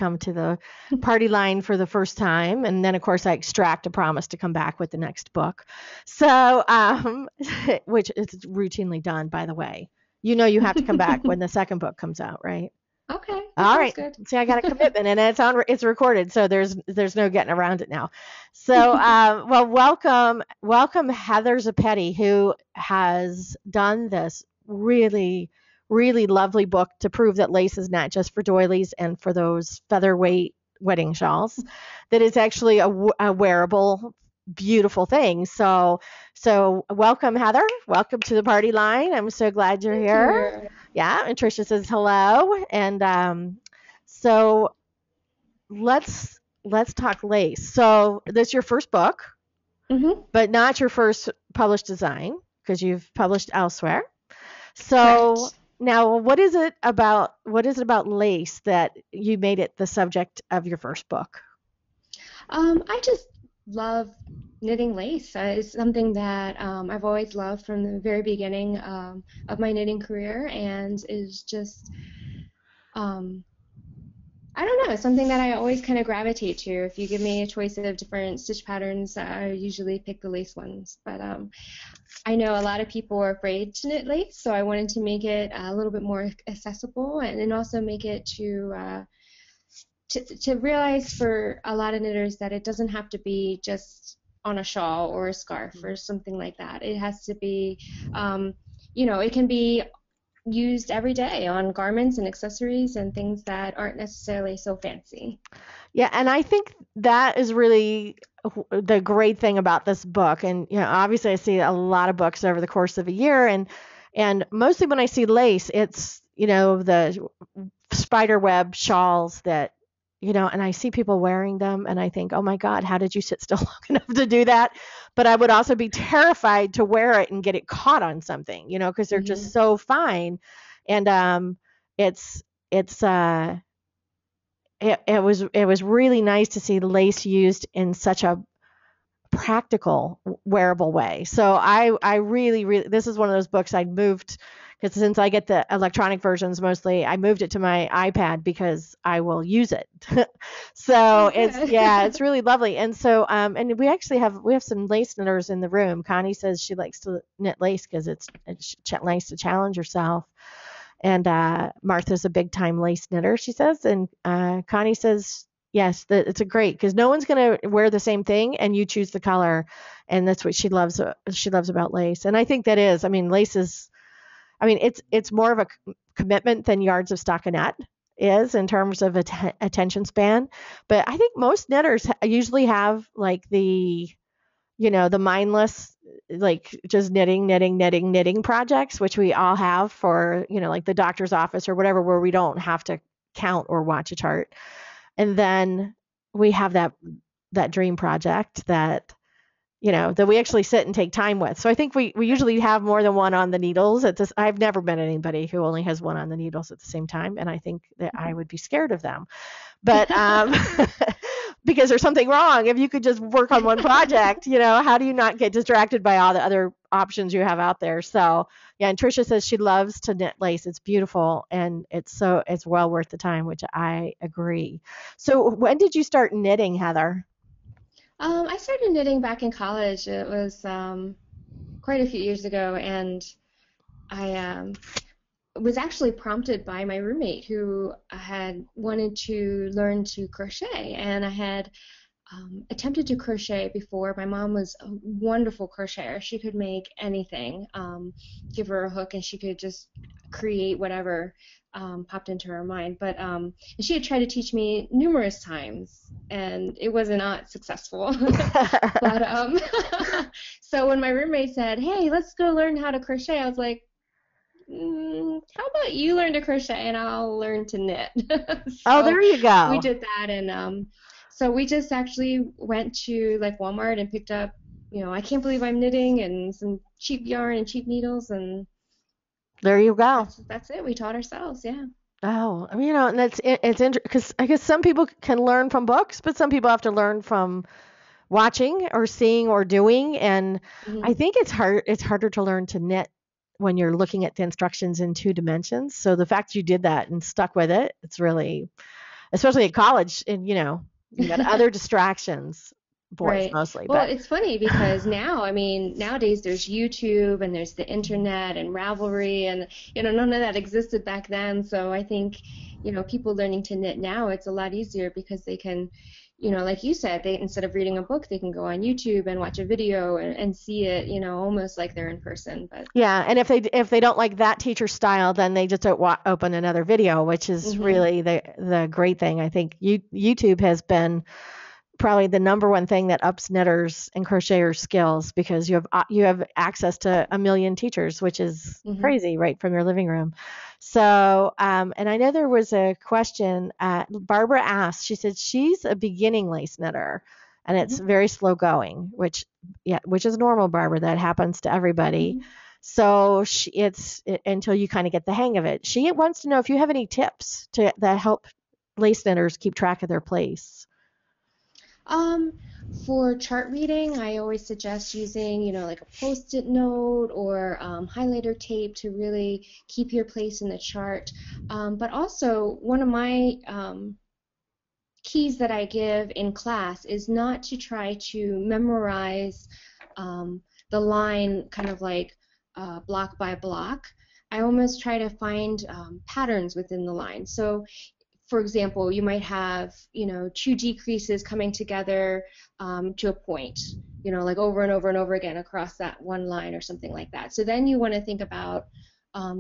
come to the party line for the first time. And then, of course, I extract a promise to come back with the next book. So, which is routinely done, by the way. You know, you have to come back when the second book comes out, right? Okay, that All sounds right. good. See, I got a commitment, and it's recorded, so there's no getting around it now. So, well, welcome Heather Zoppetti, who has done this really, really lovely book to prove that lace is not just for doilies and for those featherweight wedding shawls, that it's actually a wearable, beautiful thing. So welcome, Heather. Welcome to the party line. I'm so glad you're Thank here. you. Yeah, and Tricia says hello. And so let's talk lace. So this is your first book, Mm-hmm. but not your first published design because you've published elsewhere. So Correct. now what is it about lace that you made it the subject of your first book? I just love knitting lace. It's something that I've always loved from the very beginning of my knitting career, and is just um, I don't know, something that I always kind of gravitate to. If you give me a choice of different stitch patterns, I usually pick the lace ones. But I know a lot of people are afraid to knit lace, so I wanted to make it a little bit more accessible, and also make it to realize for a lot of knitters that it doesn't have to be just on a shawl or a scarf or something like that. It has to be, it can be used every day on garments and accessories and things that aren't necessarily so fancy. Yeah, and I think that is really the great thing about this book. And obviously I see a lot of books over the course of a year, and mostly when I see lace, it's the spider web shawls that and I see people wearing them, and I think, oh my God, how did you sit still long enough to do that? But I would also be terrified to wear it and get it caught on something, because they're Mm-hmm. just so fine. And it's it was really nice to see lace used in such a practical wearable way. So I really, really, this is one of those books I moved, because since I get the electronic versions mostly, I moved it to my iPad because I will use it. So Oh, good. it's really lovely. And so and we actually have some lace knitters in the room. Connie says she likes to knit lace because it's nice to challenge herself. And Martha's a big time lace knitter, she says. And Connie says, yes, that it's a great, because no one's going to wear the same thing and you choose the color. And that's what she loves about lace. And I think that is, lace is, it's more of a commitment than yards of stockinette is in terms of attention span. But I think most knitters usually have like the mindless, like just knitting projects, which we all have for, like the doctor's office or whatever, where we don't have to count or watch a chart. And then we have that dream project that, that we actually sit and take time with. So I think we usually have more than one on the needles. I've never met anybody who only has one on the needles at the same time. And I think that I would be scared of them. But because there's something wrong. If you could just work on one project, how do you not get distracted by all the other options you have out there? So yeah, and Tricia says she loves to knit lace. It's beautiful, and it's well worth the time, which I agree. So when did you start knitting, Heather? I started knitting back in college. It was quite a few years ago, and I was actually prompted by my roommate who had wanted to learn to crochet, and I had attempted to crochet before. My mom was a wonderful crocheter. She could make anything. Give her a hook and she could just create whatever popped into her mind. But and she had tried to teach me numerous times, and it was not successful. But so when my roommate said, "Hey, let's go learn how to crochet," I was like, how about you learn to crochet and I'll learn to knit? Oh, So there you we go. did that, and so we just actually went to like Walmart and picked up, I can't believe I'm knitting, and some cheap yarn and cheap needles, and There you go. that's it. We taught ourselves, yeah. Oh, and it's interesting because I guess some people can learn from books, but some people have to learn from watching or seeing or doing. And I Hmm. think it's harder to learn to knit when you're looking at the instructions in 2 dimensions. So the fact you did that and stuck with it, especially at college, and you got other distractions, boys Right. mostly, Well, but it's funny because now, I mean, nowadays there's YouTube and there's the internet and Ravelry, and none of that existed back then. So I think, people learning to knit now, it's a lot easier because they can, like you said, they instead of reading a book, they can go on YouTube and watch a video and see it, almost like they're in person. But yeah, and if they don't like that teacher style, then they just don't open another video, which is hmm really the great thing. I think YouTube has been probably the number one thing that ups knitters and crocheters skills, because you have access to a million teachers, which is hmm crazy, right from your living room. So and I know there was a question Barbara asked. She said she's a beginning lace knitter and it's hmm very slow going, which is normal, Barbara. That happens to everybody. hmm So until you kind of get the hang of it. She wants to know if you have any tips that help lace knitters keep track of their place. Um, for chart reading, I always suggest using, like a post-it note or highlighter tape to really keep your place in the chart. But also, one of my keys that I give in class is not to try to memorize the line kind of like block by block. I almost try to find patterns within the line. So for example, you might have, two decreases coming together to a point, like over and over and over again across that one line or something like that. So then you want to think about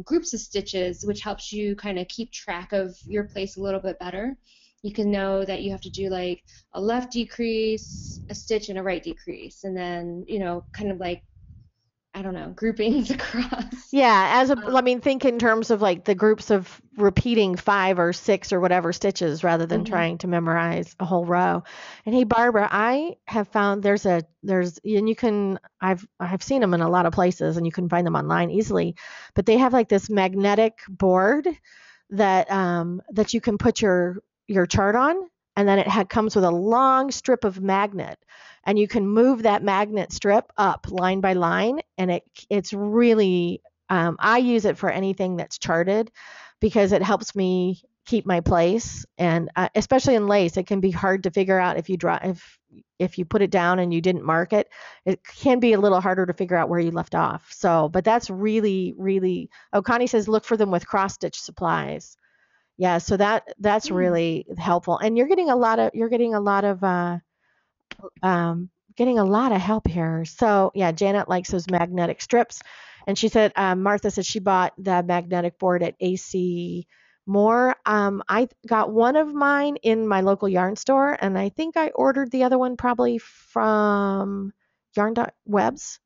groups of stitches, which helps you kind of keep track of your place a little bit better. You can know that you have to do like a left decrease, a stitch, and a right decrease, and then, kind of like, I don't know, groupings across. Yeah, I Um, mean, think in terms of like the groups of repeating 5 or 6 or whatever stitches rather than mhm, trying to memorize a whole row. And hey, Barbara, I have found and you can, I've seen them in a lot of places and you can find them online easily, but they have like this magnetic board that you can put your chart on, and then comes with a long strip of magnet, and you can move that magnet strip up line by line, and it's really I use it for anything that's charted because it helps me keep my place, and especially in lace, it can be hard to figure out if you put it down and you didn't mark it. It can be a little harder to figure out where you left off. So, but that's really, really. Oh, Connie says look for them with cross stitch supplies. Yeah, so that's hmm, really helpful, and getting a lot of help here. So yeah, Janet likes those magnetic strips, and she said Martha said she bought the magnetic board at AC Moore. I got one of mine in my local yarn store, and I think I ordered the other one probably from Yarn.webs.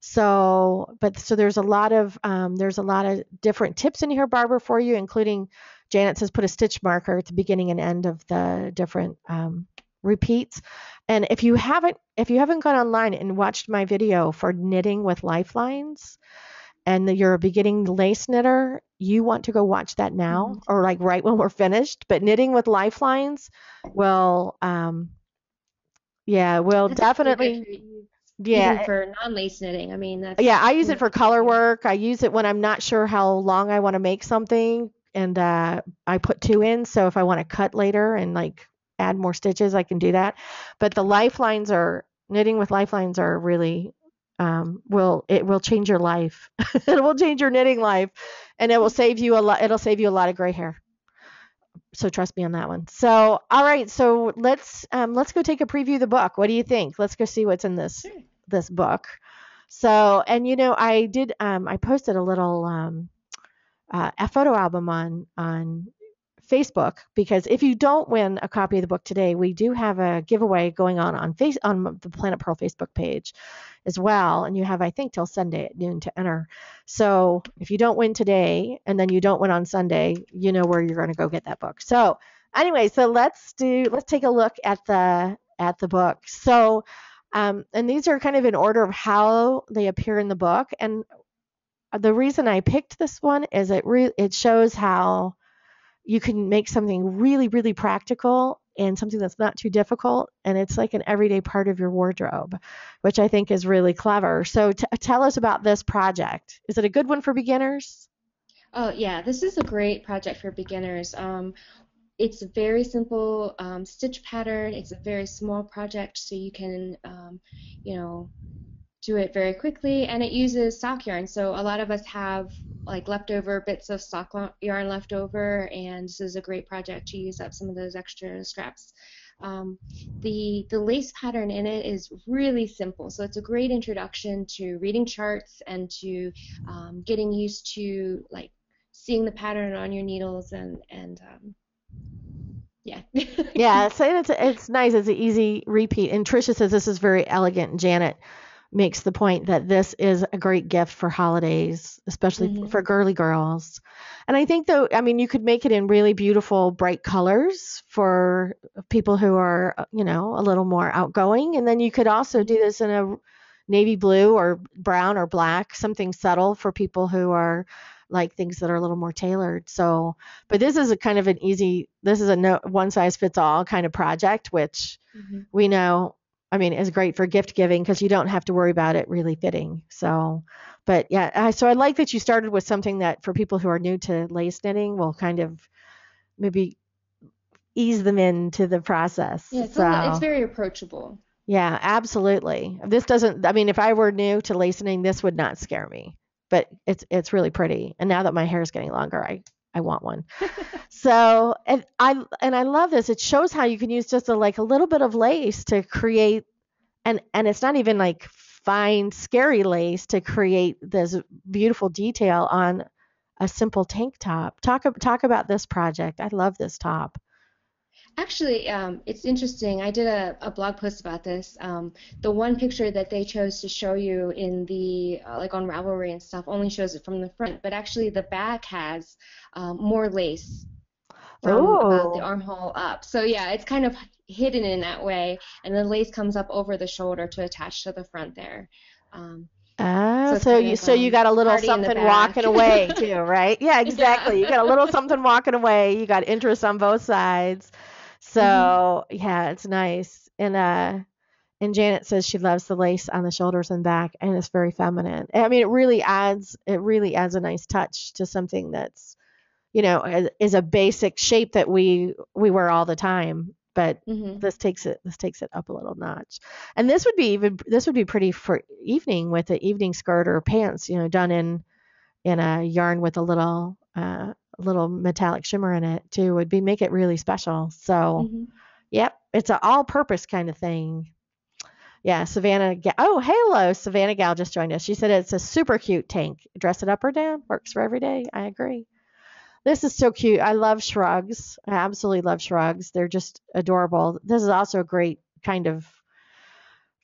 So there's a lot of different tips in here, Barbara, for you, including Janet says put a stitch marker at the beginning and end of the different repeats. And if you haven't gone online and watched my video for knitting with lifelines, and you're a beginning lace knitter, you want to go watch that now mhm. or like right when we're finished. But knitting with lifelines will, yeah, will That's really good definitely, for you, even yeah. for non-lace knitting. I mean, Yeah, that's, I use it for color easier. work. I use it when I'm not sure how long I want to make something, and I put 2 in. So if I want to cut later and like add more stitches, I can do that. But the lifelines are knitting with lifelines are really will change your life. It will change your knitting life, and it will save you a lot. It'll save you a lot of gray hair. So trust me on that one. So all right, so let's go take a preview of the book. What do you think? Let's go see what's in Sure. this book. So, and I posted a little a photo album on Facebook, because if you don't win a copy of the book today, we do have a giveaway going on the Planet Pearl Facebook page as well, and you have, I think, till Sunday at noon to enter. So if you don't win today and then you don't win on Sunday, you know where you're going to go get that book. So anyway, so let's take a look at the book. So and these are kind of in order of how they appear in the book. And the reason I picked this one is it shows how you can make something really, really practical and something that's not too difficult. And it's like an everyday part of your wardrobe, which I think is really clever. So tell us about this project. Is it a good one for beginners? Oh, yeah, this is a great project for beginners. it's a very simple stitch pattern. It's a very small project, so you can, you know, do it very quickly, and it uses sock yarn. So a lot of us have like leftover bits of sock yarn left over, and this is a great project to use up some of those extra scraps. Um, the lace pattern in it is really simple, so it's a great introduction to reading charts and to getting used to like seeing the pattern on your needles and yeah. Yeah, so it's nice. It's an easy repeat. And Tricia says this is very elegant. And Janet makes the point that this is a great gift for holidays, especially Hmm. for girly girls. And I think though, I mean, you could make it in really beautiful, bright colors for people who are, a little more outgoing. And then you could also do this in a navy blue or brown or black, something subtle for people who are like things that are a little more tailored. So, but this is a kind of this is a no one size fits all kind of project, which Hmm. we know, I mean, is great for gift giving because you don't have to worry about it really fitting. So, but yeah, so I like that you started with something that for people who are new to lace knitting will kind of maybe ease them into the process. Yeah, it's So, very approachable. yeah, absolutely. This doesn't, I mean, if I were new to lace knitting, this would not scare me, but it's really pretty. And now that my hair is getting longer, I want one. So, and I love this. It shows how you can use just a little bit of lace to create, and it's not even like fine scary lace to create this beautiful detail on a simple tank top. Talk about this project. I love this top. Actually, it's interesting. I did a blog post about this. The one picture that they chose to show you in the like on Ravelry and stuff only shows it from the front, but actually the back has more lace from about the Oh. armhole up. So yeah, it's kind of hidden in that way, and the lace comes up over the shoulder to attach to the front there. Um, Ah, so it's so kind you of so you got a little party in the something back. walking away too, right? Yeah, exactly. You Yeah. got a little something walking away. You got interest on both sides. Hmm. So, yeah, it's nice. And Janet says she loves the lace on the shoulders and back, and it's very feminine. I mean, it really adds a nice touch to something that's, is a basic shape that we wear all the time, but Hmm. this takes it up a little notch. And this would be pretty for evening with an evening skirt or pants, done in a yarn with a little metallic shimmer in it too would be make it really special. So, Hmm. yep, it's an all-purpose kind of thing. Yeah, Savannah. Oh, hello, Savannah Gal just joined us. She said it's a super cute tank. Dress it up or down, works for every day. I agree. This is so cute. I love shrugs. I absolutely love shrugs. They're just adorable. This is also a great kind of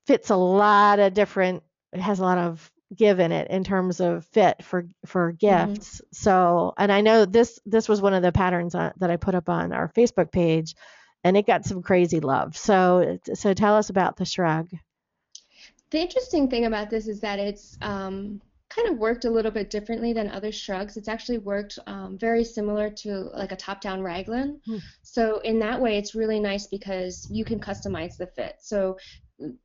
fits a lot of different. It has a lot of give in it in terms of fit for Hmm. gifts. So, and I know this was one of the patterns that I put up on our Facebook page, and it got some crazy love. So tell us about the shrug. The interesting thing about this is that it's kind of worked a little bit differently than other shrugs. It's actually worked very similar to like a top-down raglan. Hmm. So in that way, it's really nice because you can customize the fit. So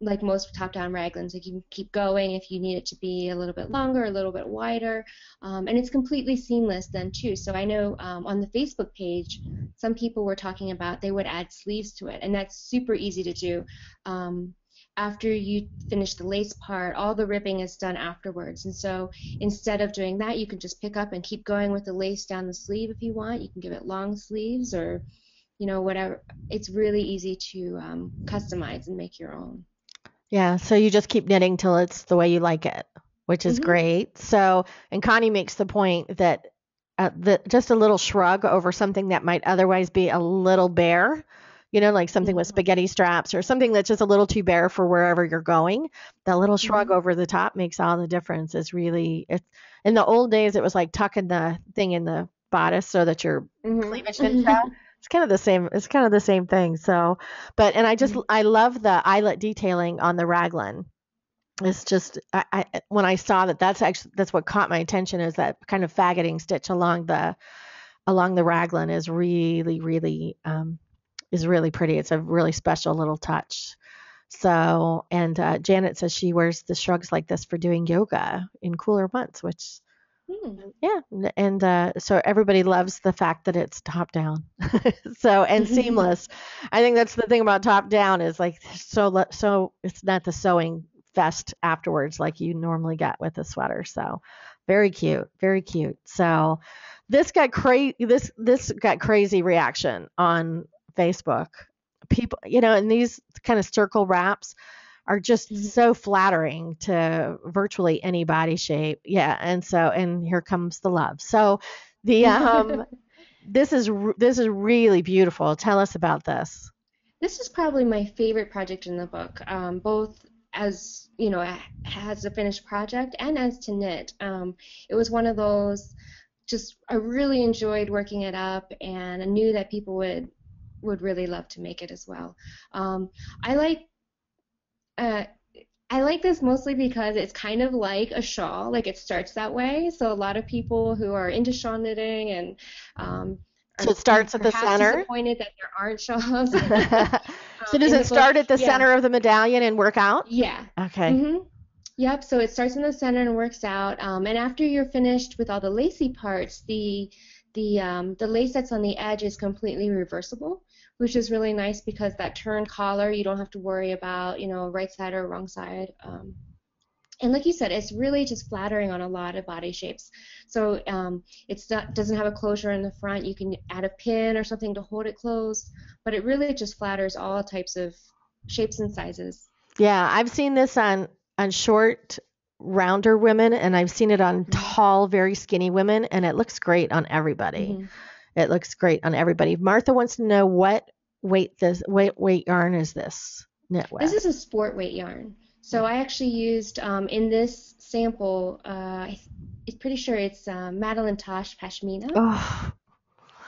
like most top-down raglans, like you can keep going if you need it to be a little bit longer, a little bit wider, and it's completely seamless then too. So I know on the Facebook page, some people were talking about they would add sleeves to it, and that's super easy to do. Um, After you finish the lace part, all the ribbing is done afterwards. And so instead of doing that, you can just pick up and keep going with the lace down the sleeve if you want. You can give it long sleeves or, whatever. It's really easy to customize and make your own. Yeah, so you just keep knitting till it's the way you like it, which is Hmm. great. So, and Connie makes the point that just a little shrug over something that might otherwise be a little bare, like something with Hmm. spaghetti straps or something that's just a little too bare for wherever you're going. That little shrug Hmm. over the top makes all the difference. It's in the old days it was like tucking the thing in the bodice so that your cleavage didn't show. Hmm. It's kind of the same. It's kind of the same thing. So, and I love the eyelet detailing on the raglan. It's just when I saw that's what caught my attention is that kind of faggoting stitch along the raglan is really pretty. It's a really special little touch. So, and Janet says she wears the shrugs like this for doing yoga in cooler months, which Hmm. Yeah, and so everybody loves the fact that it's top down, so and seamless. I think that's the thing about top down is like so it's not the sewing fest afterwards like you normally get with a sweater. So very cute, very cute. So this got crazy reaction on Facebook. People, and these kind of circle wraps are just so flattering to virtually any body shape. Yeah, and here comes the love. So the this is really beautiful. Tell us about this. This is probably my favorite project in the book, both as as a finished project and as to knit. It was one of those. Just I really enjoyed working it up, and I knew that people would really love to make it as well. I like uh, I like this mostly because it's kind of like a shawl, like it starts that way. So a lot of people who are into shawl knitting and So are it starts at the perhaps center. disappointed that there aren't shawls So does in the it book. start at the Yeah, center of the medallion and work out? yeah. Okay. Mhm. Yep, so it starts in the center and works out. And after you're finished with all the lacy parts, the lace that's on the edge is completely reversible, which is really nice because that turn collar you don't have to worry about, right side or wrong side. And like you said, it's really just flattering on a lot of body shapes. So doesn't have a closure in the front. You can add a pin or something to hold it closed, but it really just flatters all types of shapes and sizes. Yeah, I've seen this on short, rounder women, and I've seen it on Hmm. tall, very skinny women, and it looks great on everybody. Hmm. It looks great on everybody. Martha wants to know what weight yarn is this knit This with? is a sport weight yarn. So I actually used in this sample, I'm pretty sure it's Madeline Tosh Pashmina. Oh,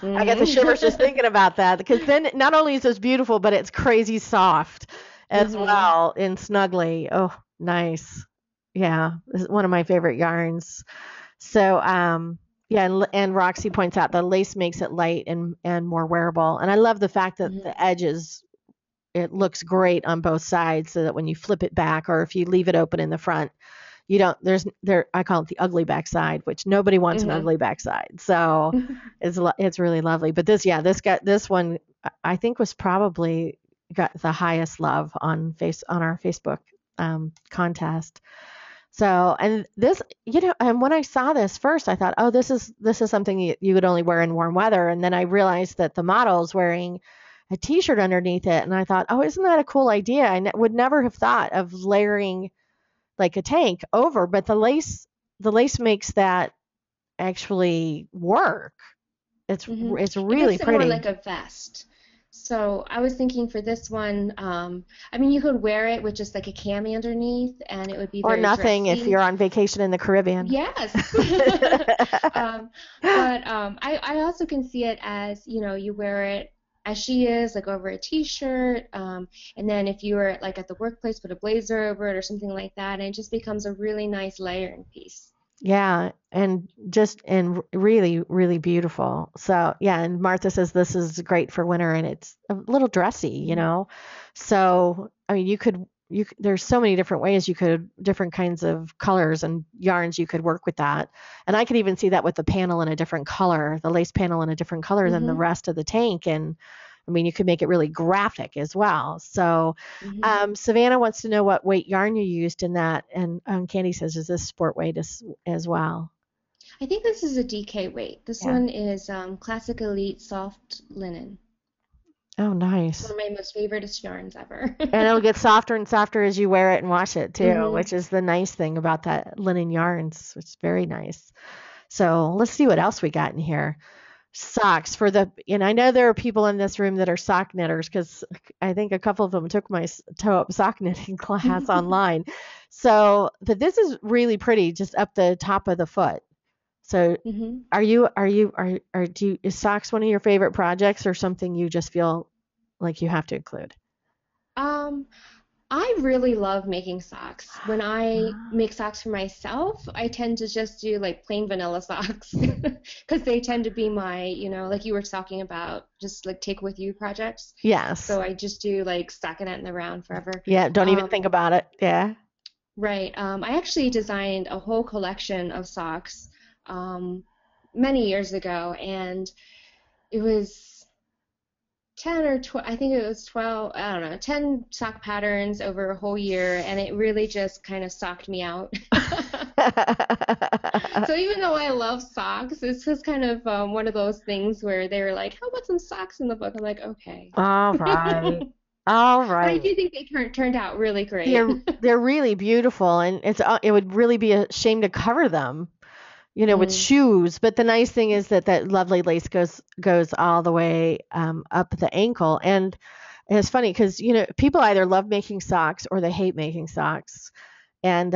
I got the shivers just Hmm. thinking about that because then not only is this beautiful, but it's crazy soft as Hmm. well and snuggly. Oh, nice. Yeah, this is one of my favorite yarns. So, yeah, and Roxy points out the lace makes it light and more wearable. And I love the fact that Hmm. the edges, it looks great on both sides so that when you flip it back or if you leave it open in the front, you don't, I call it the ugly backside, which nobody wants an Hmm. ugly backside. So it's really lovely. But this one, I think was probably got the highest love on our Facebook contest. So, and this, and when I saw this first, I thought, oh, this is something you would only wear in warm weather. And then I realized that the model's wearing a t-shirt underneath it, and I thought, oh, isn't that a cool idea? Would never have thought of layering like a tank over, but the lace makes that actually work. It's Hmm. it's It really makes it more pretty. like a vest. So I was thinking for this one, I mean, you could wear it with just like a cami underneath, and it would be Or very nothing if dressy. you're on vacation in the Caribbean. Yes. um, but I also can see it as, you wear it as she is, like over a t-shirt, and then if you were like at the workplace, put a blazer over it or something like that, and it just becomes a really nice layering piece. Yeah, and really, really beautiful. So yeah, and Martha says this is great for winter, and it's a little Mhm. dressy. So I mean, there's so many different ways different kinds of colors and yarns you could work with that, and I could even see that with the panel in a different color, the lace panel in a different color than the Mhm. rest of the tank, and I mean, you could make it really graphic as well. So Mhm. Savannah wants to know what weight yarn you used in that, and Candy says, "Is this sport weight as well?" I think this is a DK weight. This Yeah. one is Classic Elite Soft Linen. Oh, It's one nice. of my most favoriteest yarns ever. And it'll get softer and softer as you wear it and wash it too, Mhm. which is the nice thing about that linen yarns. It's very nice. So let's see what else we got in here. Socks and I know there are people in this room that are sock knitters because I think a couple of them took my toe up sock knitting class online. So, but this is really pretty, just up the top of the foot. So, Mhm. is socks one of your favorite projects or something you just feel like you have to include? Um, I really love making socks. When I Ah. make socks for myself, I tend to just do like plain vanilla socks because they tend to be my, like you were talking about, just like take with you projects. Yes. So I just do like stockinette in the round forever. Yeah, don't even Um, think about it. Yeah. right. I actually designed a whole collection of socks many years ago, and it was 10 or 12, I think it was 12, I don't know, 10 sock patterns over a whole year, and it really just kind of socked me out. So even though I love socks, it's just kind of one of those things where they were like, how about some socks in the book? I'm like, okay. All right. All But I right. do think they turned out really great. They're really beautiful, and it would really be a shame to cover them, with Mm, shoes. But the nice thing is that lovely lace goes all the way up the ankle, and it's funny because people either love making socks or they hate making socks, and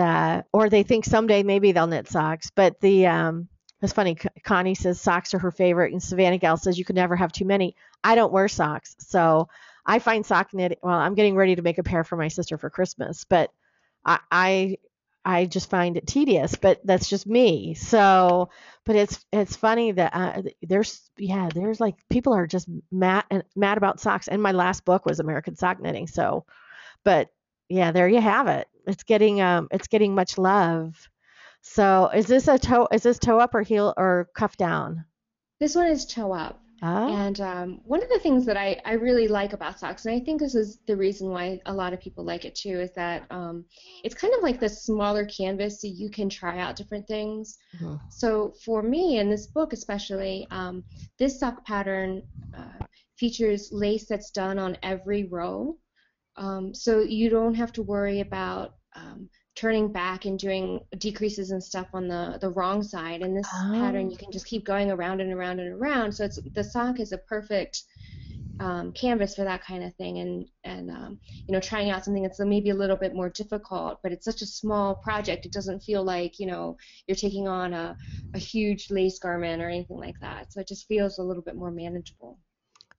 or they think someday maybe they'll knit socks. But it's funny. Connie says socks are her favorite, and Savannah Gal says you could never have too many. I don't wear socks, so I find sock knitting. Well, I'm getting ready to make a pair for my sister for Christmas, but I I, I just find it tedious. But that's just me. So, but it's funny that there's like people are just mad about socks. And my last book was American Sock Knitting. So, but yeah, there you have it. It's getting much love. So is this toe up or heel or cuff down? this one is toe up. Oh. And one of the things that I really like about socks, and I think this is the reason why a lot of people like it too, is that it's kind of like the smaller canvas so you can try out different things. Mhm. So for me, in this book especially, this sock pattern features lace that's done on every row. So you don't have to worry about turning back and doing decreases and stuff on the wrong side. In this pattern, Oh. you can just keep going around and around and around. So the sock is a perfect canvas for that kind of thing. And trying out something that's maybe a little bit more difficult, but it's such a small project. It doesn't feel like you're taking on a huge lace garment or anything like that. So it just feels a little bit more manageable.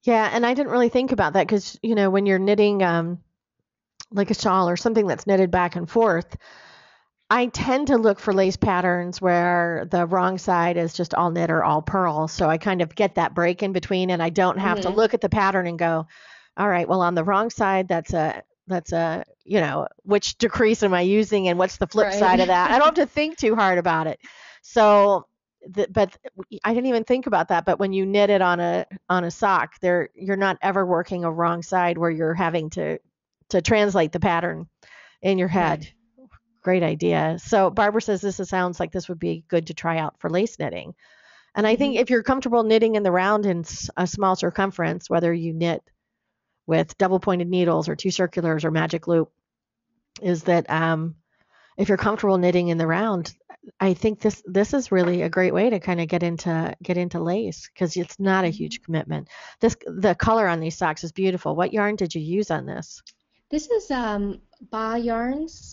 Yeah, and I didn't really think about that because when you're knitting like a shawl or something that's knitted back and forth, I tend to look for lace patterns where the wrong side is just all knit or all purl. So I kind of get that break in between, and I don't have to Hmm. look at the pattern and go, all right, well, on the wrong side, that's a which decrease am I using and what's the flip side of Right. that? I don't have to think too hard about it. So, but I didn't even think about that. But when you knit it on a sock, you're not ever working a wrong side where you're having to translate the pattern in your head. Right. Great idea. So Barbara says sounds like this would be good to try out for lace knitting. And I think Hmm. if you're comfortable knitting in the round in a small circumference, whether you knit with double pointed needles or two circulars or magic loop, is that if you're comfortable knitting in the round, I think this is really a great way to kind of get into lace because it's not a Hmm. huge commitment. The color on these socks is beautiful. What yarn did you use on this? This is Ba Yarns.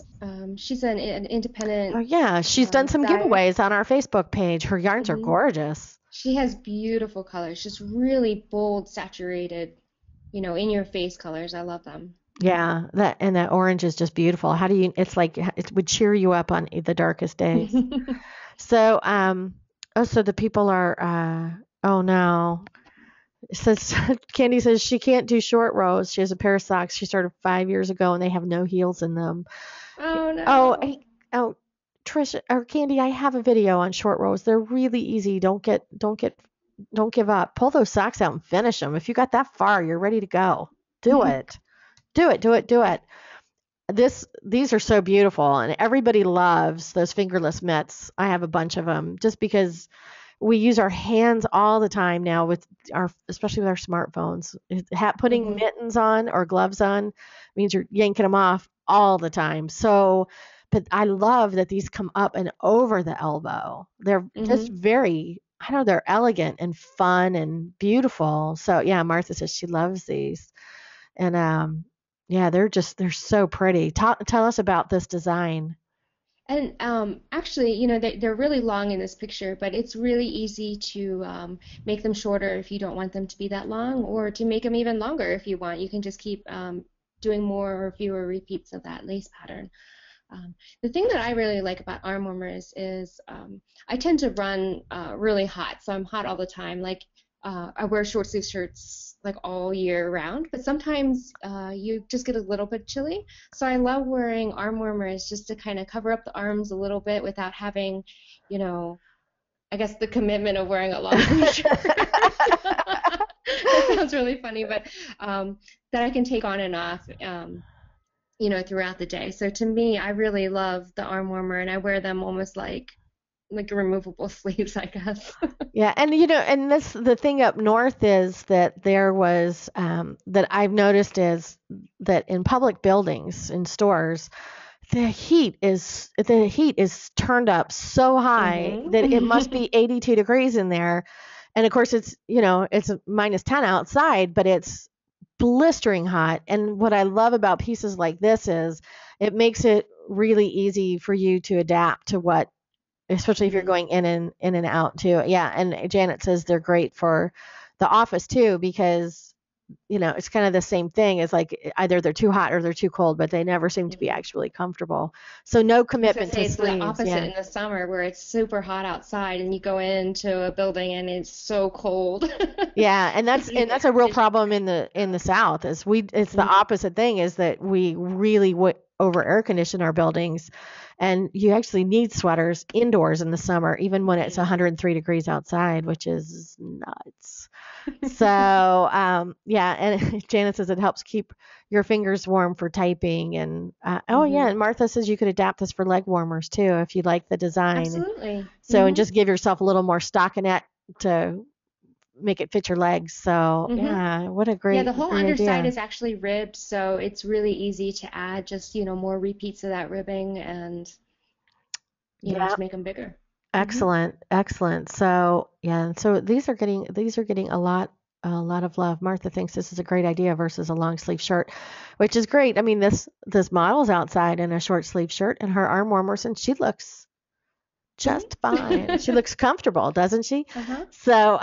She's an Oh independent yeah, she's done some dyer. giveaways on our Facebook page. Her yarns are Hmm. gorgeous. She has beautiful colors, just really bold, saturated, in your face colors. I love them. Yeah, that orange is just beautiful. How do you? It's like it would cheer you up on the darkest days. So, so the people are. Oh no, it says Candy says she can't do short rows. She has a pair of socks she started 5 years ago, and they have no heels in them. Oh Oh, no. hey, oh, Trisha or Candy, I have a video on short rows. They're really easy. Don't give up. Pull those socks out and finish them. If you got that far, you're ready to go. Do it. Do it. Do it. Do it. These are so beautiful, and everybody loves those fingerless mitts. I have a bunch of them just because we use our hands all the time now with especially with our smartphones. Putting Hmm. mittens on or gloves on means you're yanking them off all the time. So, but I love that these come up and over the elbow. They're just Hmm. very, I don't know, they're elegant and fun and beautiful. So yeah, Martha says she loves these. And yeah, they're so pretty. Tell us about this design. And actually, they're really long in this picture, but it's really easy to make them shorter if you don't want them to be that long, or to make them even longer if you want. You can just keep doing more or fewer repeats of that lace pattern. The thing that I really like about arm warmers is I tend to run really hot, so I'm hot all the time. Like I wear short sleeve shirts like all year round, but sometimes you just get a little bit chilly. So I love wearing arm warmers just to kind of cover up the arms a little bit without having, you know, I guess the commitment of wearing a long sleeve shirt. That sounds really funny, but that I can take on and off, throughout the day. So to me, I really love the arm warmer, and I wear them almost like removable sleeves, I guess. Yeah, and and the thing up north is that there was that I've noticed is that in public buildings, in stores, the heat is turned up so high that it must be 82 degrees in there. And of course it's minus 10 outside, but it's blistering hot. And what I love about pieces like this is it makes it really easy for you to adapt to what, especially if you're going in and out too. Yeah, and Janet says they're great for the office too, because it's kind of the same thing as like either they're too hot or they're too cold, but they never seem to be actually comfortable. So no commitment to it's sleeves. The opposite in the summer where it's super hot outside and you go into a building and it's so cold. Yeah, and that's a real problem in the South. It's the opposite thing, is that we really over air condition our buildings, and you actually need sweaters indoors in the summer, even when it's 103 degrees outside, which is nuts. So yeah, and Janet says it helps keep your fingers warm for typing, and yeah, and Martha says you could adapt this for leg warmers too if you like the design. Absolutely. So and just give yourself a little more stockinette to make it fit your legs. So yeah, what a great the whole great underside idea. is actually ribbed, so it's really easy to add just more repeats of that ribbing and to make them bigger. Excellent. So yeah, so these are getting a lot of love. Martha thinks this is a great idea versus a long sleeve shirt, which is great. I mean, this model's outside in a short sleeve shirt and her arm warmers, and she looks just fine. She looks comfortable, doesn't she? So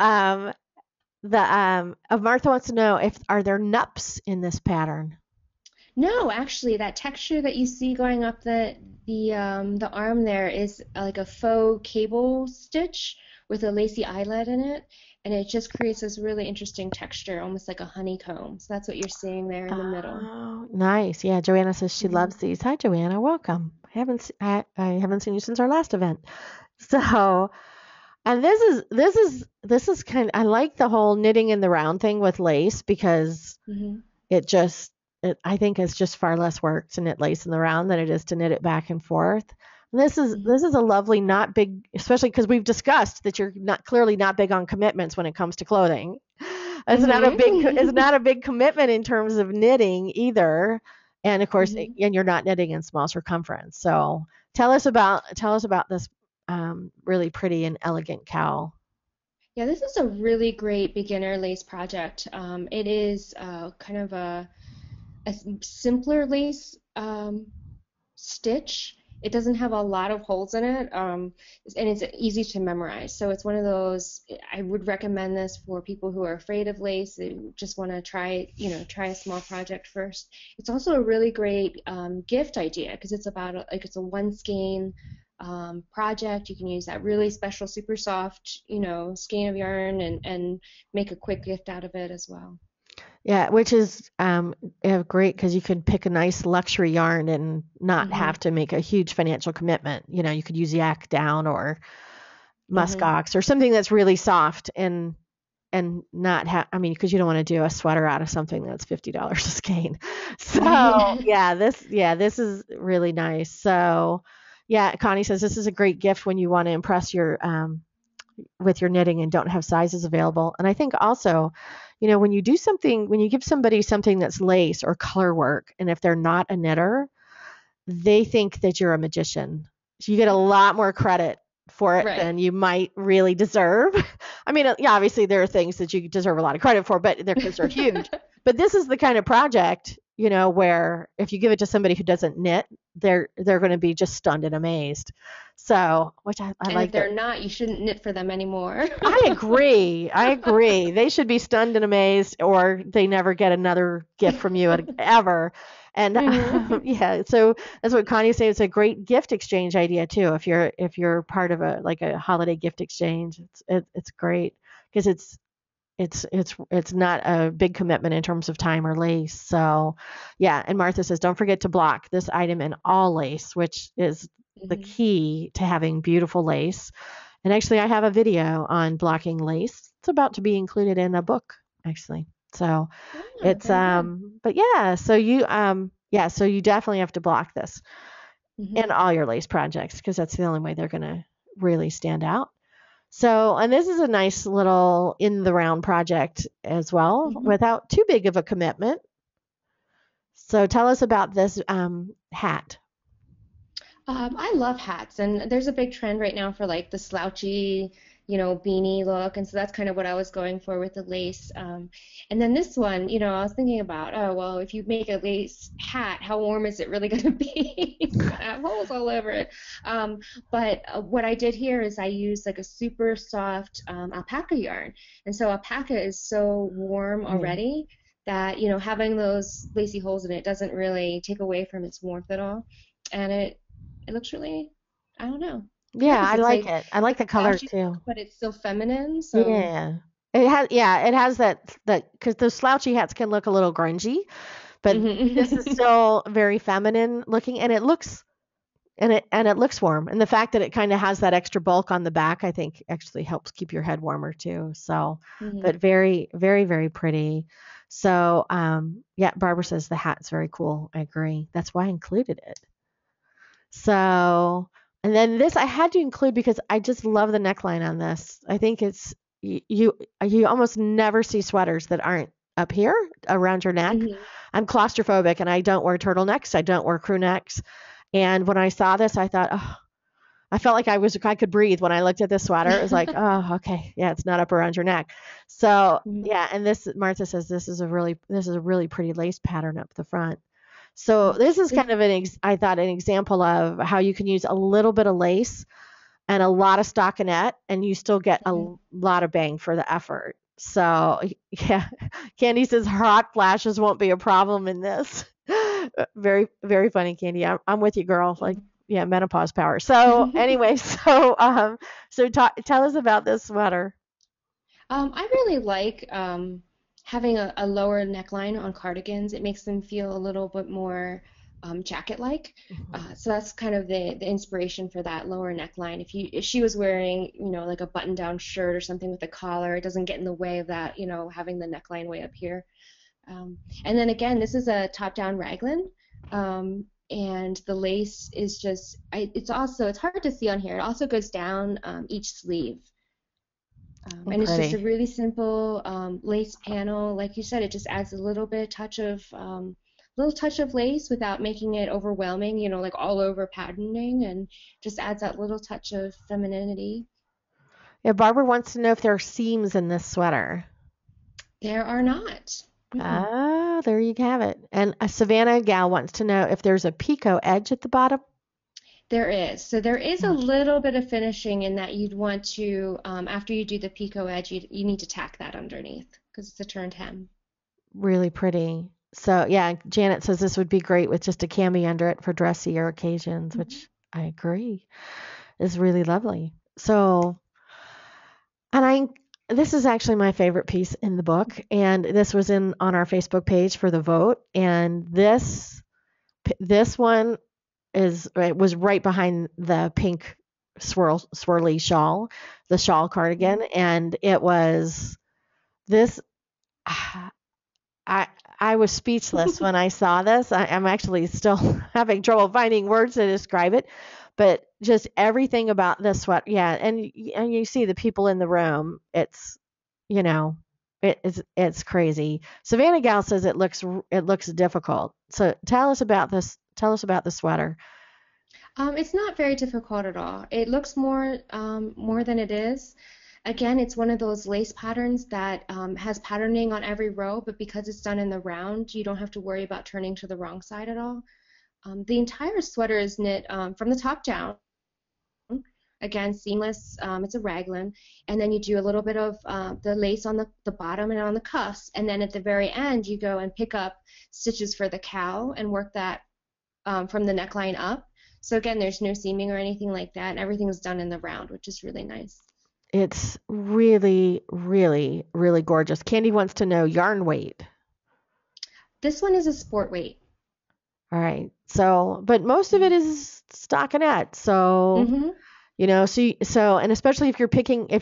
Martha wants to know are there nups in this pattern? No, actually, that texture that you see going up the arm there is like a faux cable stitch with a lacy eyelet in it, and it just creates this really interesting texture, almost like a honeycomb. So that's what you're seeing there in the middle. Oh, nice. Yeah, Joanna says she loves these. Hi, Joanna. Welcome. I haven't seen you since our last event. So, and this is kind of, I like the whole knitting in the round thing with lace, because I think it's just far less work to knit lace in the round than it is to knit it back and forth. And this is a lovely, not big, especially because we've discussed that you're clearly not big on commitments when it comes to clothing. It's not a big commitment in terms of knitting either. And of course, and you're not knitting in small circumference. So tell us about this really pretty and elegant cowl. Yeah, this is a really great beginner lace project. It is kind of a simpler lace stitch. It doesn't have a lot of holes in it, and it's easy to memorize. So it's one of those, I would recommend this for people who are afraid of lace, who just want to try a small project first. It's also a really great gift idea, because it's it's a one skein project. You can use that really special, super soft, skein of yarn and make a quick gift out of it as well. Yeah, which is great, because you could pick a nice luxury yarn and not have to make a huge financial commitment. You could use yak down or muskox or something that's really soft and not have. I mean, because you don't want to do a sweater out of something that's $50 a skein. So this is really nice. So yeah, Connie says this is a great gift when you want to impress your with your knitting and don't have sizes available. And I think also, when you give somebody something that's lace or color work, and if they're not a knitter, they think that you're a magician. So you get a lot more credit for it than you might really deserve. I mean, yeah, obviously there are things that you deserve a lot of credit for, but they're huge. But this is the kind of project, where if you give it to somebody who doesn't knit, they're going to be just stunned and amazed. So, which I and like. If they're not, you shouldn't knit for them anymore. I agree. They should be stunned and amazed, or they never get another gift from you ever. And yeah, so that's what Connie said. It's a great gift exchange idea too. If you're part of a holiday gift exchange, it's great, because it's not a big commitment in terms of time or lace. So yeah, and Martha says don't forget to block this item in all lace, which is the key to having beautiful lace. And actually, I have a video on blocking lace. It's about to be included in a book, actually. So Oh, it's very good. but yeah, so you definitely have to block this in Mhm. all your lace projects because that's the only way they're going to really stand out. So, and this is a nice little in the round project as well Mhm. without too big of a commitment. So tell us about this hat. I love hats, and there's a big trend right now for like the slouchy, beanie look, and so that's kind of what I was going for with the lace. And then this one, I was thinking about, oh, well, if you make a lace hat, how warm is it really going to be? It's gonna have holes all over it. Um, but what I did here is I used like a super soft alpaca yarn, and so alpaca is so warm Right. already that, having those lacy holes in it doesn't really take away from its warmth at all. And it looks really, I don't know. Yeah, Yeah, because I it's like like it. I like a the color slouchy too. look, but it's still feminine. So, Yeah. It has that because those slouchy hats can look a little grungy, but this is mhm. still very feminine looking and it looks warm. And the fact that it kind of has that extra bulk on the back, I think actually helps keep your head warmer too. So, but Mhm. very, very, very pretty. So, yeah, Barbara says the hat's very cool. I agree. That's why I included it. So, and then this I had to include because I just love the neckline on this. I think it's you almost never see sweaters that aren't up here around your neck. Mhm. I'm claustrophobic and I don't wear turtlenecks. I don't wear crew necks. And when I saw this, I thought, oh, I felt like I could breathe when I looked at this sweater. It was like, oh, okay, yeah, it's not up around your neck. So Mhm. yeah, and this Martha says this is a really pretty lace pattern up the front. So Mhm. this is This- kind of I thought an example of how you can use a little bit of lace and a lot of stockinette, and you still get a mhm. lot of bang for the effort. So yeah, Candy says hot flashes won't be a problem in this. Very very funny, Candy. I'm with you, girl. Like yeah, menopause power. So anyway, tell us about this sweater. I really like having a lower neckline on cardigans. It makes them feel a little bit more jacket-like. Mhm. So that's kind of the inspiration for that lower neckline. If she was wearing, like a button-down shirt or something with a collar, it doesn't get in the way of that, having the neckline way up here. And then again, this is a top-down raglan. And the lace is just, it's hard to see on here. It also goes down each sleeve. Oh, And it's just a pretty. really simple lace panel. Like you said, it just adds a little touch of lace without making it overwhelming, like all over patterning, and just adds that little touch of femininity. Yeah, Barbara wants to know if there are seams in this sweater. There are not. Mm-mm. Ah, there you have it. And a Savannah gal wants to know if there's a picot edge at the bottom. There is. So there is a Yeah. little bit of finishing in that you'd want to, after you do the picot edge, you need to tack that underneath because it's a turned hem. Really pretty. So yeah, Janet says this would be great with just a cami under it for dressier occasions, Mhm. which I agree is really lovely. So, and this is actually my favorite piece in the book, and this was in on our Facebook page for the vote, and this one it was right behind the pink swirly shawl, the shawl cardigan, Mhm. and it was this. I I was speechless when I saw this. I'm actually still having trouble finding words to describe it, but just everything about this sweat, yeah. And you see the people in the room. It's you know, it's crazy. Savannah Gal says it looks difficult. So tell us about this. Tell us about the sweater. It's not very difficult at all. It looks more than it is. Again, it's one of those lace patterns that has patterning on every row, but because it's done in the round, you don't have to worry about turning to the wrong side at all. The entire sweater is knit from the top down. Again, seamless. It's a raglan, and then you do a little bit of the lace on the bottom and on the cuffs, and then at the very end, you go and pick up stitches for the cowl and work that from the neckline up. So again, there's no seaming or anything like that, and everything is done in the round, which is really nice. It's really, really, really gorgeous. Candy wants to know yarn weight. This one is a sport weight. All right. So, but most of it is stockinette. So Mm-hmm. And especially if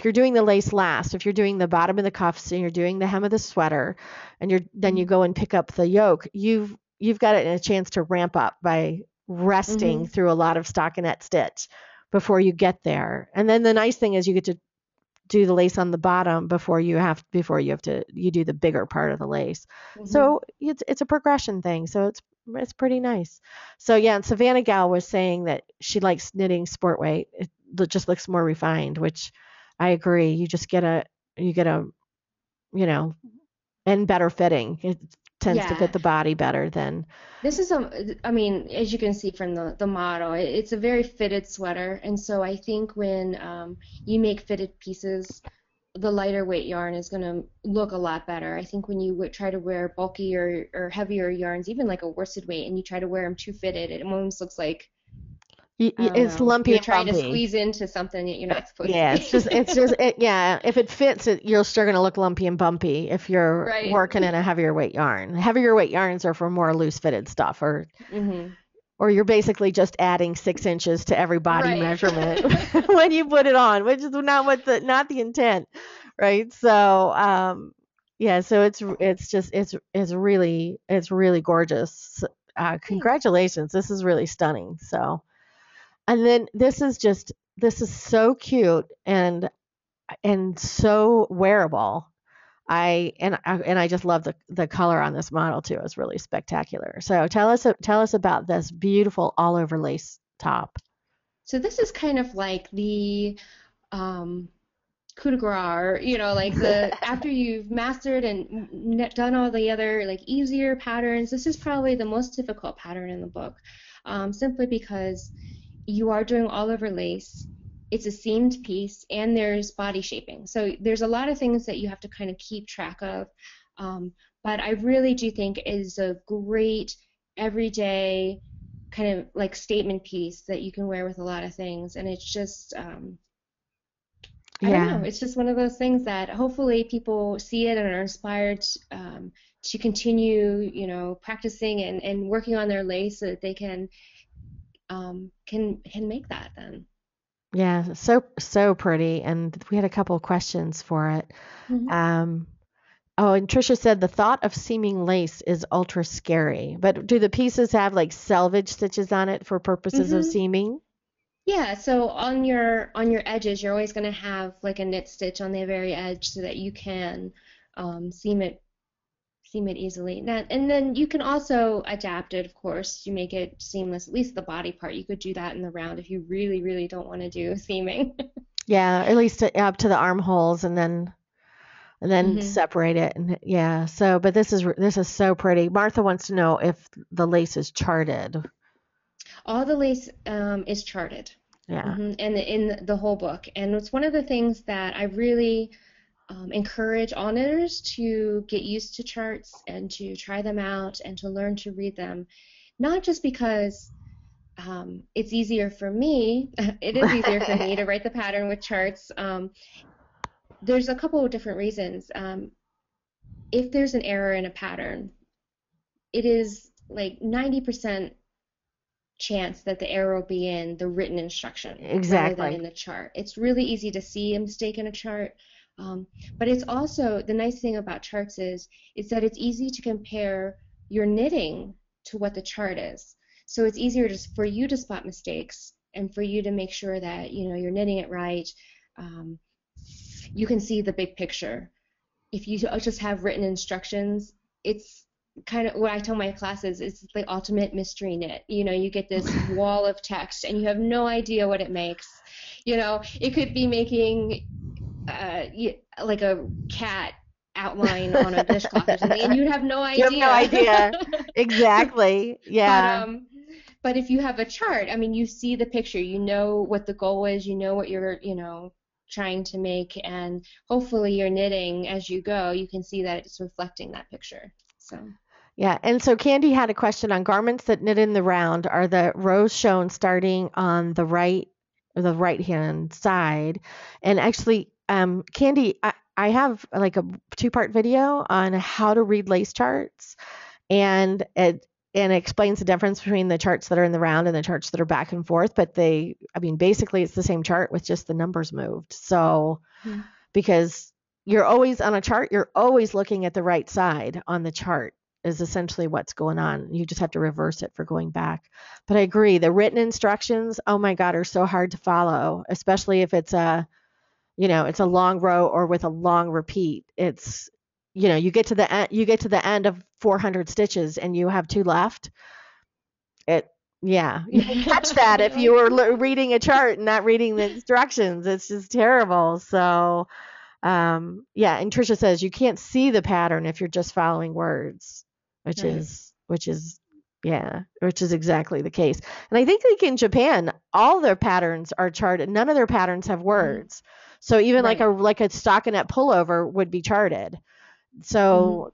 you're doing the lace last, if you're doing the bottom of the cuffs and you're doing the hem of the sweater, and then you go and pick up the yoke, you've got a chance to ramp up by resting Mm-hmm. through a lot of stockinette stitch before you get there. And then the nice thing is you get to do the lace on the bottom before you do the bigger part of the lace. Mm-hmm. So it's a progression thing. So it's pretty nice. So yeah, and Savannah Gal was saying that she likes knitting sport weight. It just looks more refined, which I agree. You get a and better fitting. It tends to Yeah. fit the body better than. This is I mean, as you can see from the model, it's a very fitted sweater, and so I think when you make fitted pieces, the lighter weight yarn is going to look a lot better. I think when you try to wear bulkier or heavier yarns, even like a worsted weight, and you try to wear them too fitted, it almost looks like, I don't It's know, lumpy you're and trying to bumpy. squeeze into something that you're not supposed to Yeah, be. yeah. If it fits, you're still going to look lumpy and bumpy if you're Right. working in a heavier weight yarn. Heavier weight yarns are for more loose fitted stuff, Hmm. or you're basically just adding 6 inches to every body Right. measurement when you put it on, which is not the intent, right? So, yeah, so it's really gorgeous. Thanks. Congratulations, this is really stunning. So, and then this is so cute and so wearable. I just love the color on this model too. It's really spectacular. So tell us about this beautiful all over lace top. So this is kind of like the um, coup de grace, like the after you've mastered and done all the other like easier patterns, this is probably the most difficult pattern in the book, simply because you are doing all over lace. It's a seamed piece, and there's body shaping. So there's a lot of things that you have to kind of keep track of. Um, but I really do think it is a great everyday kind of like statement piece that you can wear with a lot of things. And it's just, I don't know. Yeah. It's just one of those things that hopefully people see it and are inspired to continue, practicing and working on their lace so that they can make that then. Yeah, so pretty. And we had a couple of questions for it. Hmm. Um, oh, and Trisha said the thought of seaming lace is ultra scary. But do the pieces have like selvage stitches on it for purposes of Hmm. seaming? Yeah, so on your edges, you're always going to have like a knit stitch on the very edge so that you can seam it easily. And then you can also adapt it, of course, to make it seamless. At least the body part, you could do that in the round if you really, really don't want to do seaming. Yeah, at least up to the armholes, and then Hmm. separate it. And yeah, so but this is so pretty. Martha wants to know if the lace is charted. All the lace is charted, Yeah. and in the whole book. And it's one of the things that I really encourage all knitters to get used to charts and to try them out and to learn to read them. Not just because it's easier for me, it is easier for me to write the pattern with charts. There's a couple of different reasons. If there's an error in a pattern, it is like 90% chance that the error will be in the written instruction rather than Exactly. in the chart. It's really easy to see a mistake in a chart, um, but it's also the nice thing about charts is that it's easy to compare your knitting to what the chart is. So it's easier for you to spot mistakes and for you to make sure that you're knitting it right. Um, you can see the big picture. If you just have written instructions, it's kind of what I tell my classes, it's the ultimate mystery knit. You get this wall of text and you have no idea what it makes. It could be making like a cat outline on a dishcloth or something, and you'd have no You have no idea. idea. Exactly. but Yeah. um, but if you have a chart, I mean, you see the picture, you know what the goal is, you know what you're, trying to make, and hopefully you're knitting as you go, you can see that it's reflecting that picture. So, Yeah. And so Candy had a question on garments that knit in the round. Are the rows shown starting on the right hand side? And actually, Candy, I have like a 2-part video on how to read lace charts. And and it explains the difference between the charts that are in the round and the charts that are back and forth. But basically it's the same chart with just the numbers moved. So Hmm. because you're always on a chart, you're always looking at the right side on the chart is essentially what's going on. You just have to reverse it for going back. But I agree, the written instructions, oh my God, are so hard to follow, especially if it's it's a long row or with a long repeat. It's, you get to the end of 400 stitches and you have two left. Yeah, you can catch that if you were reading a chart and not reading the instructions. It's just terrible. So, yeah, and Trisha says you can't see the pattern if you're just following words, which Right. is exactly the case. And I think like in Japan, all their patterns are charted. None of their patterns have words. So even Right. like a stockinette pullover would be charted. So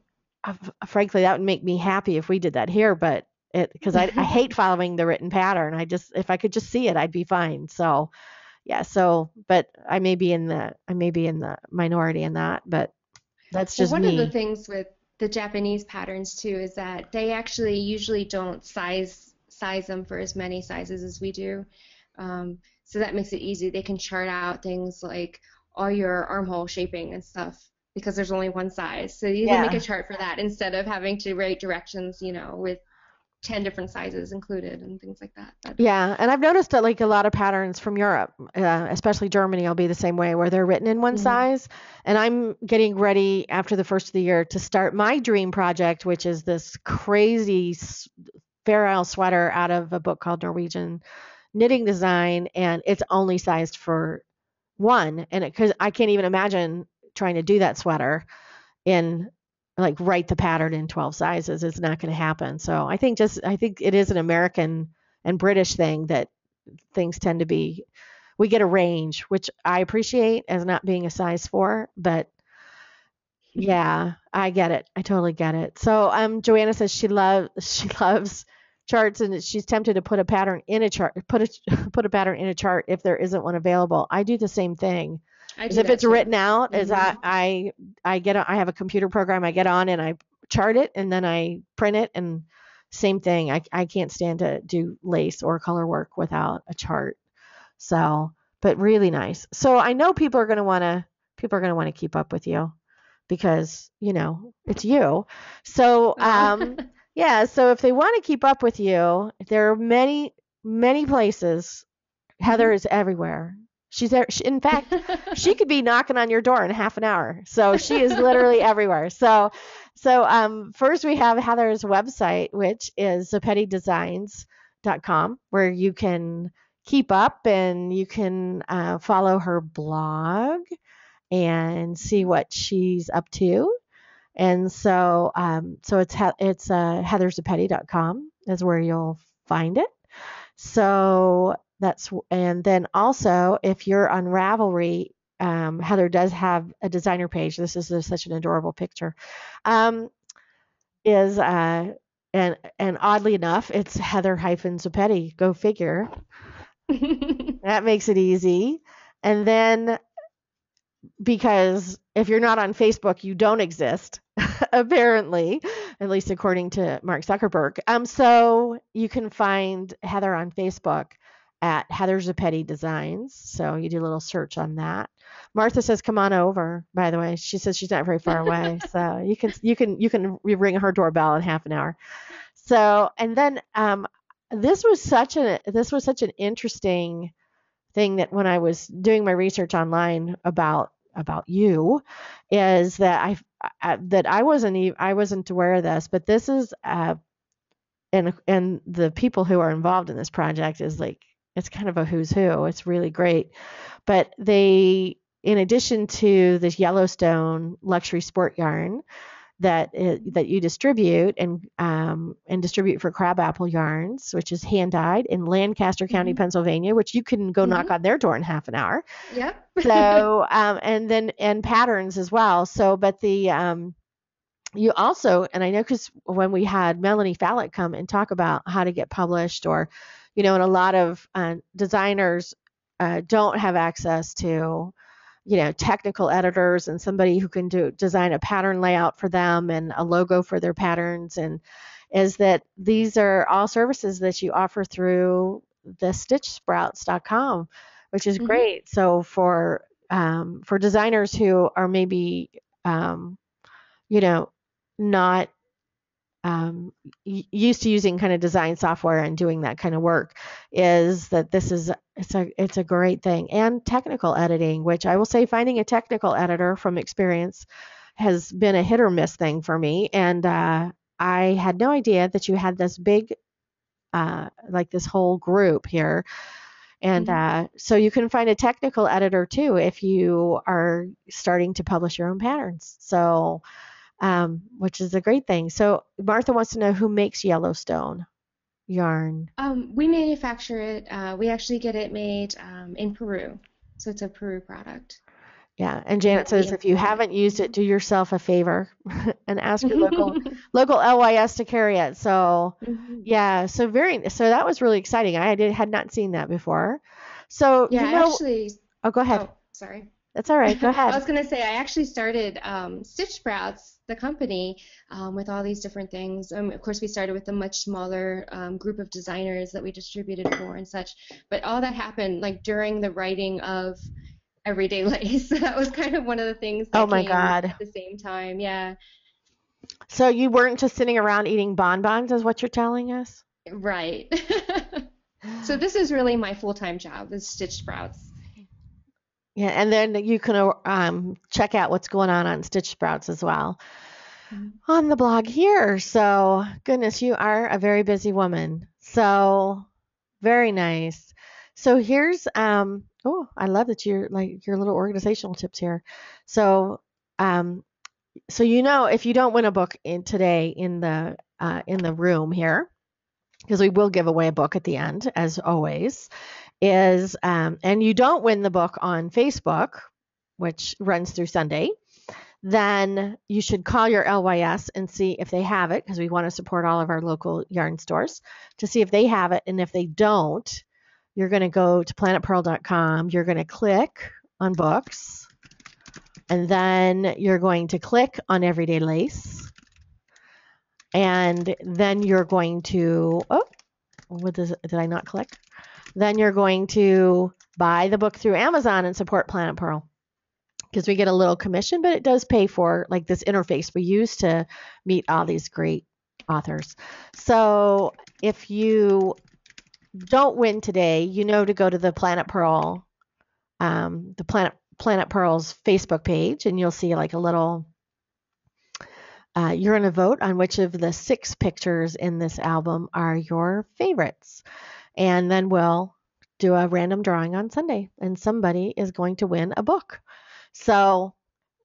frankly, that would make me happy if we did that here, but because I hate following the written pattern. If I could just see it, I'd be fine. So yeah, but I may be in the minority in that, but that's Well, just one of the me. things with the Japanese patterns too is that they actually usually don't size them for as many sizes as we do. So that makes it easy. They can chart out things like all your armhole shaping and stuff because there's only one size. So you can make a Yeah. chart for that instead of having to write directions, with 10 different sizes included and things like that. But Yeah, and I've noticed that like a lot of patterns from Europe, especially Germany, will be the same way where they're written in one mhm. size. And I'm getting ready after the first of the year to start my dream project, which is this crazy Fair Isle sweater out of a book called Norwegian Knitting Design, and it's only sized for one. And because I can't even imagine trying to do that sweater in like write the pattern in 12 sizes. It's not going to happen. So I think it is an American and British thing that things tend to be, we get a range, which I appreciate as not being a size 4, but yeah, I get it. I totally get it. So Joanna says she loves charts and she's tempted to put a pattern in a chart, put a pattern in a chart if there isn't one available. I do the same thing. I As do if that it's too. written out, as Hmm. I have a computer program I get on and I chart it and then I print it, and same thing. I can't stand to do lace or color work without a chart. So, but really nice. So I know people are going to want to keep up with you because, it's you. So, Oh. yeah, so if they want to keep up with you, there are many, many places. Heather Hmm. is everywhere. She's there. In fact, she could be knocking on your door in half an hour. So she is literally everywhere. So first we have Heather's website, which is ZoppettiDesigns.com, where you can keep up and you can follow her blog and see what she's up to. And so it's heatherzoppetti.com is where you'll find it. So and then also if you're on Ravelry, Heather does have a designer page. This is such an adorable picture. Um, is and oddly enough, it's Heather-Zoppetti. Go figure. That makes it easy. And then because if you're not on Facebook, you don't exist, apparently, at least according to Mark Zuckerberg. So you can find Heather on Facebook at Heather Zoppetti Designs. So you do a little search on that. Martha says, "Come on over." By the way, she says she's not very far away, so you can ring her doorbell in half an hour. So and then this was such an interesting thing that when I was doing my research online about you is that I wasn't aware of this, but this is and the people who are involved in this project is like it's kind of a who's who. It's really great, but they in addition to this Yellowstone luxury sport yarn that you distribute and distribute for Crabapple Yarns, which is hand dyed in Lancaster County, Hmm. Pennsylvania, which you can go knock Hmm. on their door in half an hour. Yep. So and patterns as well. So but the you also, and I know because when we had Melanie Fallett come and talk about how to get published, or and a lot of designers don't have access to technical editors and somebody who can design a pattern layout for them and a logo for their patterns, is that these are all services that you offer through the stitchsprouts.com, which is Hmm. great. So for designers who are maybe you know not used to using kind of design software and doing that kind of work, is that this is it's a great thing. And technical editing, which I will say finding a technical editor from experience has been a hit or miss thing for me. And I had no idea that you had this big like this whole group here. And Hmm. so you can find a technical editor too if you are starting to publish your own patterns. So which is a great thing. So Martha wants to know who makes Yellowstone yarn. We manufacture it. We actually get it made in Peru, so it's a Peru product, Yeah, and and Janet then we says if you import it. haven't used it, do yourself a favor and ask your local LYS to carry it. So Hmm. yeah, so that was really exciting. Had not seen that before. So Yeah, I actually. oh, go ahead. Oh, sorry. That's all right. Go I ahead. was going to say, I actually started Stitch Sprouts, the company, with all these different things. Of course, we started with a much smaller group of designers that we distributed for and such. But all that happened like during the writing of Everyday Lace. That was kind of one of the things Oh that my came God. at the same time. Yeah, So you weren't just sitting around eating bonbons, is what you're telling us? right. So this is really my full-time job, is Stitch Sprouts. Yeah, and then you can check out what's going on Stitch Sprouts as well Mhm. on the blog here. So, goodness, you are a very busy woman. So, very nice. So here's oh, I love that you're like your little organizational tips here. So, um so if you don't win a book in the room here, because we will give away a book at the end as always, is and you don't win the book on Facebook, which runs through Sunday, then you should call your LYS and see if they have it, because we want to support all of our local yarn stores to see if they have it. And if they don't, you're going to go to planetpurl.com. You're going to click on books, and then you're going to click on Everyday Lace. And then you're going to, did I not click? Then you're going to buy the book through Amazon and support Planet Purl, because we get a little commission, but it does pay for like this interface we use to meet all these great authors. So if you don't win today, to go to the Planet Purl, Planet Purl's Facebook page, and you'll see like a little. You're going to vote on which of the 6 pictures in this album are your favorites, and then we'll do a random drawing on Sunday, and somebody is going to win a book. So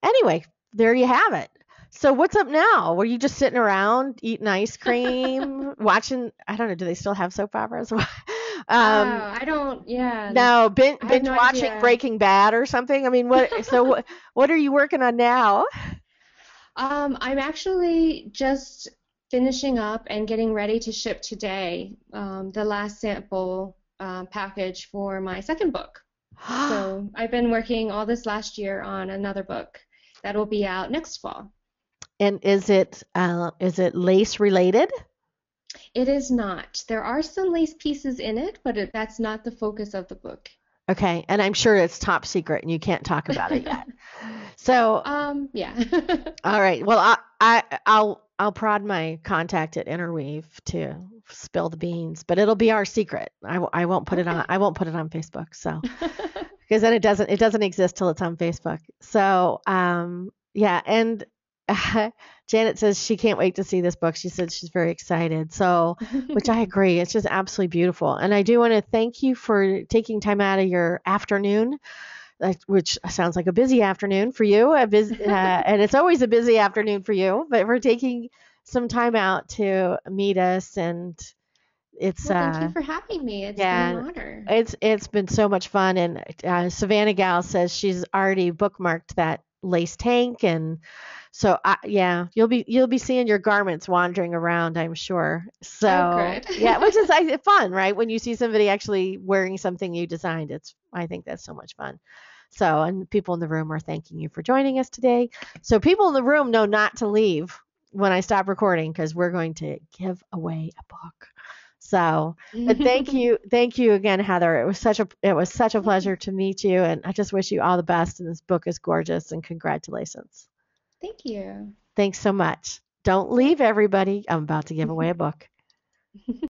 anyway, there you have it. So what's up now? Were you just sitting around eating ice cream, watching? I don't know. Do they still have soap operas? I don't, yeah, No, I have binge no watching idea. Breaking Bad or something. I mean, what? So what are you working on now? I'm actually just finishing up and getting ready to ship today, the last sample package for my second book. So I've been working all this last year on another book that will be out next fall. And is it lace related? It is not. There are some lace pieces in it, but that's not the focus of the book. Okay, and I'm sure it's top secret and you can't talk about it yet. So, Yeah. all right. Well, I'll prod my contact at Interweave to spill the beans, but it'll be our secret. I won't put it on. Okay. I won't put it on Facebook. So, because then it doesn't exist till it's on Facebook. So, yeah, and Janet says she can't wait to see this book. She said she's very excited. So, which I agree. It's just absolutely beautiful. And I do want to thank you for taking time out of your afternoon, which sounds like a busy afternoon for you, and it's always a busy afternoon for you, but we're taking some time out to meet us, and it's Well, thank you for having me. It's been an yeah, honor. it's been so much fun. And Savannah Gal says she's already bookmarked that lace tank, and so yeah, you'll be seeing your garments wandering around, I'm sure. Oh, So good. yeah, which is fun, right? When you see somebody actually wearing something you designed, I think that's so much fun. So, and people in the room are thanking you for joining us today. So people in the room know not to leave. when I stop recording because we're going to give away a book. So, but thank you again, Heather. It was such a pleasure to meet you, and I just wish you all the best. And this book is gorgeous, and congratulations. Thank you. Thanks so much. Don't leave, everybody. I'm about to give away a book.